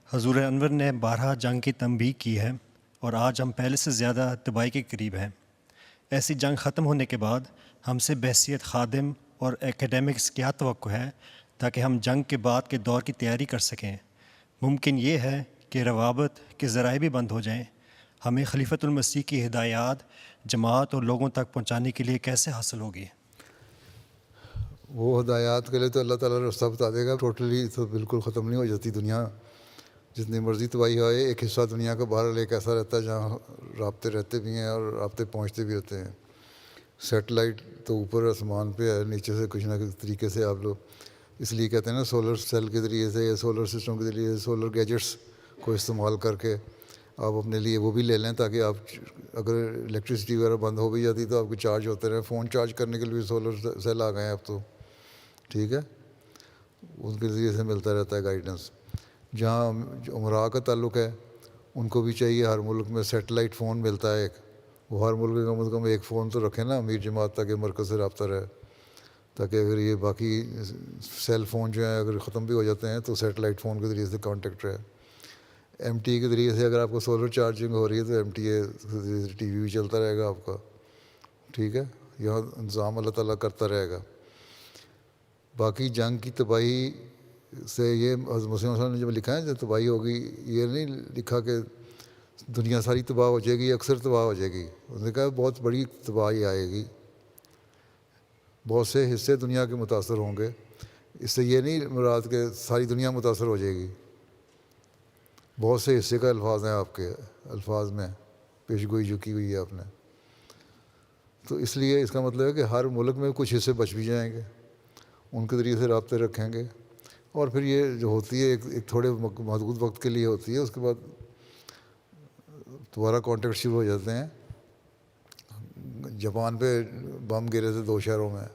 حضور انور نے بارہا جنگ کی تنبیہ کی ہے اور آج ہم پہلے سے زیادہ تباہی کے قریب ہیں۔ ایسی جنگ ختم ہونے کے بعد ہم سے بحیثیت خادم اور ایکیڈیمکس کیا توقع ہے تاکہ ہم جنگ کے بعد کے دور کی تیاری کر سکیں؟ ممکن یہ ہے کہ روابط کے ذرائع بھی بند ہو جائیں۔ ہمیں خلیفۃ المسیح کی ہدایات جماعت اور لوگوں تک پہنچانے کے لیے کیسے حاصل ہوگی؟ وہ ہدایات کے لیے تو اللہ تعالیٰ راستہ بتا دے گا۔ ٹوٹلی تو بالکل ختم نہیں ہو جاتی دنیا، جتنی مرضی تباہی ہوئے ایک حصہ دنیا کا بہرحال ایک ایسا رہتا ہے جہاں رابطے رہتے بھی ہیں اور رابطے پہنچتے بھی ہوتے ہیں۔ سیٹلائٹ تو اوپر آسمان پہ ہے، نیچے سے کچھ نہ کچھ طریقے سے آپ لوگ اس لیے کہتے ہیں نا سولر سیل کے ذریعے سے یا سولر سسٹم کے ذریعے سے سولر گیجٹس کو استعمال کر کے آپ اپنے لیے وہ بھی لے لیں تاکہ آپ اگر الیکٹریسٹی وغیرہ بند ہو بھی جاتی تو آپ کو چارج ہوتے رہیں۔ فون چارج کرنے کے لیے بھی سولر سیل آ گئے ہیں اب تو، ٹھیک ہے، ان کے ذریعے سے ملتا رہتا ہے گائیڈنس۔ جہاں عمراء کا تعلق ہے ان کو بھی چاہیے، ہر ملک میں سیٹلائٹ فون ملتا ہے ایک، وہ ہر ملک میں کم از کم ایک فون تو رکھیں نا امیر جماعت، تاکہ مرکز سے رابطہ رہے، تاکہ اگر یہ باقی سیل فون جو ہیں اگر ختم بھی ہو جاتے ہیں تو سیٹلائٹ فون کے ذریعے سے کانٹیکٹ رہے۔ ایم ٹی اے کے ذریعے سے اگر آپ کو سولر چارجنگ ہو رہی ہے تو M T A T V بھی چلتا رہے گا آپ کا، ٹھیک ہے، یہاں انتظام اللہ تعالیٰ کرتا رہے گا۔ باقی جنگ کی تباہی سے یہ حضرت مسلم صلی اللہ علیہ وسلم نے جب لکھا ہے جب تباہی ہوگی، یہ نہیں لکھا کہ دنیا ساری تباہ ہو جائے گی، اکثر تباہ ہو جائے گی، انہوں نے کہا بہت بڑی تباہی آئے گی، بہت سے حصے دنیا کے متاثر ہوں گے۔ اس سے یہ نہیں مراد کہ ساری دنیا متاثر ہو جائے گی، بہت سے حصے کا الفاظ ہیں آپ کے الفاظ میں پیش گوئی جو کی ہوئی ہے آپ نے۔ تو اس لیے اس کا مطلب ہے کہ ہر ملک میں کچھ حصے بچ بھی جائیں گے، ان کے ذریعے سے رابطے رکھیں گے، اور پھر یہ جو ہوتی ہے ایک تھوڑے محدود وقت کے لیے ہوتی ہے، اس کے بعد دوبارہ کانٹیکٹ شروع ہو جاتے ہیں۔ جاپان پہ بم گرے تھے 2 شہروں میں،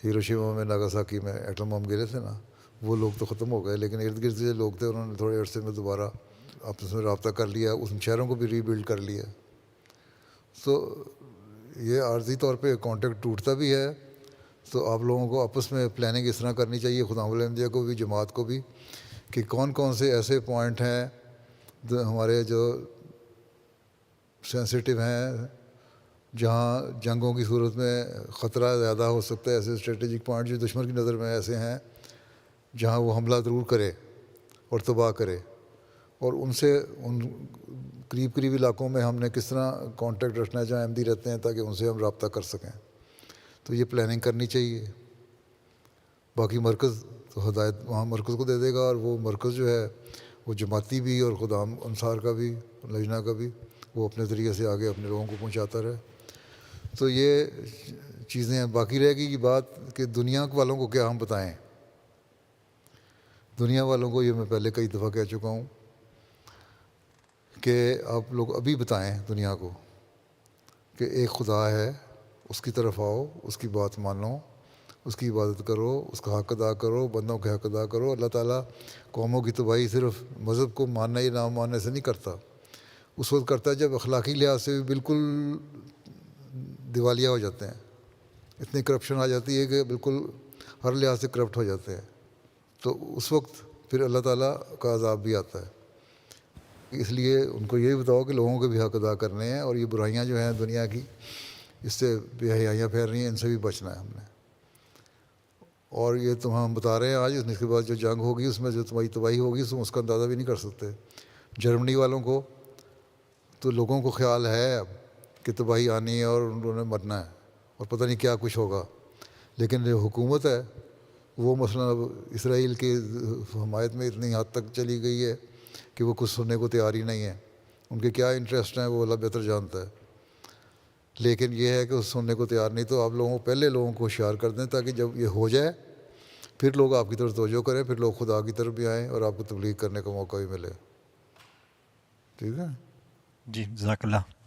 ہیروشیما میں ناگاساکی میں ایٹم بم گرے تھے نا، وہ لوگ تو ختم ہو گئے، لیکن ارد گرد سے لوگ تھے انہوں نے تھوڑے عرصے میں دوبارہ آپس میں رابطہ کر لیا، اس شہروں کو بھی ری بلڈ کر لیا۔ تو یہ عارضی طور پہ کانٹیکٹ ٹوٹتا بھی ہے، تو آپ لوگوں کو آپس میں پلاننگ اس طرح کرنی چاہیے، خدا احمدیہ کو بھی جماعت کو بھی، کہ کون کون سے ایسے پوائنٹ ہیں ہمارے جو سینسٹیو ہیں، جہاں جنگوں کی صورت میں خطرہ زیادہ ہو سکتا ہے، ایسے اسٹریٹجک پوائنٹ جو دشمن کی نظر میں ایسے ہیں جہاں وہ حملہ ضرور کرے اور تباہ کرے، اور ان سے ان قریب علاقوں میں ہم نے کس طرح کانٹیکٹ رکھنا ہے جہاں احمدی رہتے ہیں تاکہ ان سے ہم رابطہ کر سکیں۔ تو یہ پلاننگ کرنی چاہیے۔ باقی مرکز تو ہدایت وہاں مرکز کو دے دے گا، اور وہ مرکز جو ہے وہ جماعتی بھی اور خدا انصار کا بھی لجنہ کا بھی وہ اپنے ذریعے سے آگے اپنے لوگوں کو پہنچاتا رہے۔ تو یہ چیزیں ہیں۔ باقی رہے گی یہ بات کہ دنیا والوں کو کیا ہم بتائیں۔ دنیا والوں کو یہ میں پہلے کئی دفعہ کہہ چکا ہوں کہ آپ لوگ ابھی بتائیں دنیا کو کہ ایک خدا ہے، اس کی طرف آؤ، اس کی بات مانو، اس کی عبادت کرو، اس کا حق ادا کرو، بندوں کے حق ادا کرو۔ اللہ تعالیٰ قوموں کی تباہی صرف مذہب کو ماننا یا نہ ماننے سے نہیں کرتا، اس وقت کرتا ہے جب اخلاقی لحاظ سے بھی بالکل دیوالیہ ہو جاتے ہیں، اتنی کرپشن آ جاتی ہے کہ بالکل ہر لحاظ سے کرپٹ ہو جاتے ہیں، تو اس وقت پھر اللہ تعالیٰ کا عذاب بھی آتا ہے۔ اس لیے ان کو یہی بتاؤ کہ لوگوں کے بھی حق ادا کرنے ہیں، اور یہ برائیاں جو ہیں دنیا کی اس سے بے حیائیاں پھیل رہی ہیں، ان سے بھی بچنا ہے ہم نے۔ اور یہ تو ہم بتا رہے ہیں آج، اس کے بعد جو جنگ ہوگی اس میں جو تباہی ہوگی اس کا اندازہ بھی نہیں کر سکتے۔ جرمنی والوں کو تو لوگوں کو خیال ہے اب کہ تباہی آنی ہے اور انہوں نے مرنا ہے اور پتہ نہیں کیا کچھ ہوگا، لیکن جو حکومت ہے وہ مثلا اب اسرائیل کی حمایت میں اتنی حد تک چلی گئی ہے کہ وہ کچھ سننے کو تیار ہی نہیں ہے۔ ان کے کیا انٹرسٹ ہیں وہ اللہ بہتر جانتا ہے، لیکن یہ ہے کہ اس سننے کو تیار نہیں۔ تو آپ لوگوں کو پہلے لوگوں کو ہوشیار کر دیں تاکہ جب یہ ہو جائے پھر لوگ آپ کی طرف توجہ کریں، پھر لوگ خدا کی طرف بھی آئیں اور آپ کو تبلیغ کرنے کا موقع بھی ملے، ٹھیک ہے۔ جی، جزاک اللہ۔